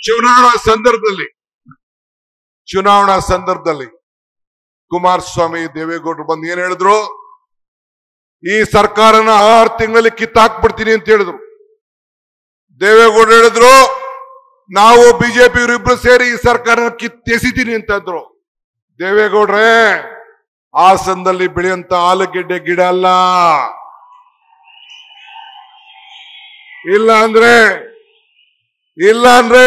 ಚುನಾವಣಾ ಸಂದರ್ಭದಲ್ಲಿ ಕುಮಾರಸ್ವಾಮಿ ದೇವೇಗೌಡರು ಬಂದು ಏನ್ ಹೇಳಿದ್ರು? ಈ ಸರ್ಕಾರನ 6 ತಿಂಗಳಲ್ಲಿ ಕಿತ್ತಾಕ್ಬಿಡ್ತೀನಿ ಅಂತ ಹೇಳಿದ್ರು. ದೇವೇಗೌಡರು ಹೇಳಿದ್ರು ನಾವು ಬಿಜೆಪಿ ಇಬ್ರು ಸೇರಿ ಈ ಸರ್ಕಾರನ ಕಿತ್ತೆಸಿತೀನಿ ಅಂತಂದ್ರು. ದೇವೇಗೌಡ್ರೆ, ಹಾಸನದಲ್ಲಿ ಬೆಳೆಯುವಂತ ಆಲೂಗೆಡ್ಡೆ ಗಿಡ ಅಲ್ಲ, ಇಲ್ಲ ಅಂದ್ರೆ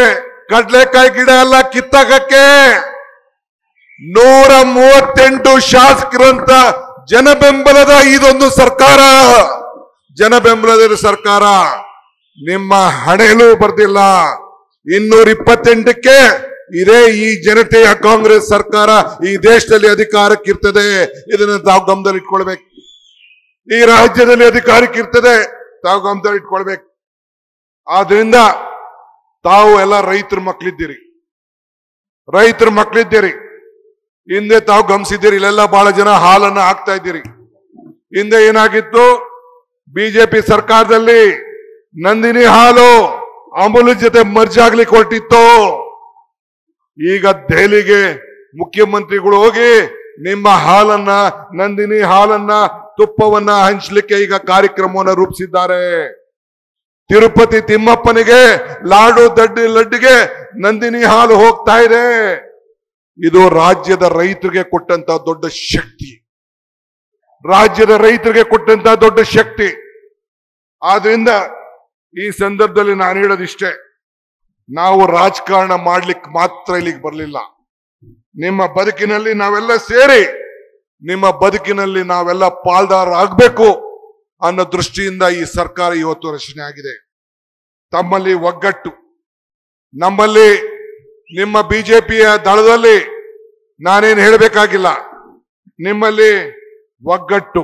ಕಡ್ಲೆಕಾಯಿ ಗಿಡ ಅಲ್ಲ ಕಿತ್ತಾಕಕ್ಕೆ. 138 ಶಾಸಕರಂತ ಜನಬೆಂಬಲದ ಇದೊಂದು ಸರ್ಕಾರ, ಜನಬೆಂಬಲದ ಸರ್ಕಾರ. ನಿಮ್ಮ ಹಣೆಯಲ್ಲೂ ಬರ್ದಿಲ್ಲ. 228ಕ್ಕೆ ಇದೇ ಈ ಜನತೆಯ ಕಾಂಗ್ರೆಸ್ ಸರ್ಕಾರ ಈ ದೇಶದಲ್ಲಿ ಅಧಿಕಾರಕ್ಕಿರ್ತದೆ. ಇದನ್ನ ತಾವು ಗಮನದಲ್ಲಿ ಇಟ್ಕೊಳ್ಬೇಕು. ಈ ರಾಜ್ಯದಲ್ಲಿ ಅಧಿಕಾರಕ್ಕಿರ್ತದೆ, ತಾವು ಗಮನದಲ್ಲಿ ಇಟ್ಕೊಳ್ಬೇಕು. ಆದ್ರಿಂದ ತಾವು ಎಲ್ಲ ರೈತರ ಮಕ್ಕಳಿದ್ದೀರಿ. ಹಿಂದೆ ತಾವು ಗಮನಿಸಿದ್ದೀರಿ, ಇಲ್ಲೆಲ್ಲ ಬಹಳ ಜನ ಹಾಲನ್ನ ಹಾಕ್ತಾ ಇದ್ದೀರಿ. ಹಿಂದೆ ಏನಾಗಿತ್ತು? ಬಿಜೆಪಿ ಸರ್ಕಾರದಲ್ಲಿ ನಂದಿನಿ ಹಾಲು ಅಮೂಲ್ ಜೊತೆ ಮರ್ಜ್ ಆಗ್ಲಿಕ್ಕೆ ಹೊರಟಿತ್ತು. ಈಗ ದೆಹಲಿಗೆ ಮುಖ್ಯಮಂತ್ರಿಗಳು ಹೋಗಿ ನಿಮ್ಮ ಹಾಲನ್ನ, ನಂದಿನಿ ಹಾಲನ್ನ, ತುಪ್ಪವನ್ನ ಹಂಚಲಿಕ್ಕೆ ಈಗ ಕಾರ್ಯಕ್ರಮವನ್ನು ರೂಪಿಸಿದ್ದಾರೆ. ತಿರುಪತಿ ತಿಮ್ಮಪ್ಪನಿಗೆ ಲಾಡು ಲಡ್ಡಿಗೆ ನಂದಿನಿ ಹಾಲು ಹೋಗ್ತಾ ಇದೆ. ಇದು ರಾಜ್ಯದ ರೈತರಿಗೆ ಕೊಟ್ಟಂತ ದೊಡ್ಡ ಶಕ್ತಿ. ಆದ್ರಿಂದ ಈ ಸಂದರ್ಭದಲ್ಲಿ ನಾನು ಹೇಳೋದಿಷ್ಟೇ, ನಾವು ರಾಜಕಾರಣ ಮಾಡ್ಲಿಕ್ಕೆ ಮಾತ್ರ ಇಲ್ಲಿಗೆ ಬರಲಿಲ್ಲ. ನಿಮ್ಮ ಬದುಕಿನಲ್ಲಿ ನಾವೆಲ್ಲ ಸೇರಿ ನಿಮ್ಮ ಬದುಕಿನಲ್ಲಿ ನಾವೆಲ್ಲ ಪಾಲ್ದಾರ ಆಗ್ಬೇಕು ಅನ್ನೋ ದೃಷ್ಟಿಯಿಂದ ಈ ಸರ್ಕಾರ ಇವತ್ತು ರಚನೆ ಆಗಿದೆ. ತಮ್ಮಲ್ಲಿ ಒಗ್ಗಟ್ಟು, ನಮ್ಮಲ್ಲಿ ನಿಮ್ಮ ಬಿಜೆಪಿಯ ದಳದಲ್ಲಿ ನಾನೇನು ಹೇಳಬೇಕಾಗಿಲ್ಲ. ನಿಮ್ಮಲ್ಲಿ ಒಗ್ಗಟ್ಟು,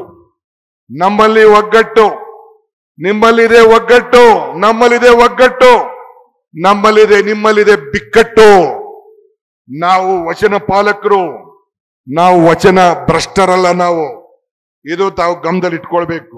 ನಮ್ಮಲ್ಲಿ ಒಗ್ಗಟ್ಟು, ನಿಮ್ಮಲ್ಲಿದೆ ಒಗ್ಗಟ್ಟು, ನಮ್ಮಲ್ಲಿದೆ ಒಗ್ಗಟ್ಟು, ನಮ್ಮಲ್ಲಿದೆ ನಿಮ್ಮಲ್ಲಿದೆ ಬಿಕ್ಕಟ್ಟು. ನಾವು ವಚನ ಪಾಲಕರು, ನಾವು ವಚನ ಭ್ರಷ್ಟರಲ್ಲ. ನಾವು ಇದು ತಾವು ಗಮನದಲ್ಲಿ ಇಟ್ಕೊಳ್ಬೇಕು.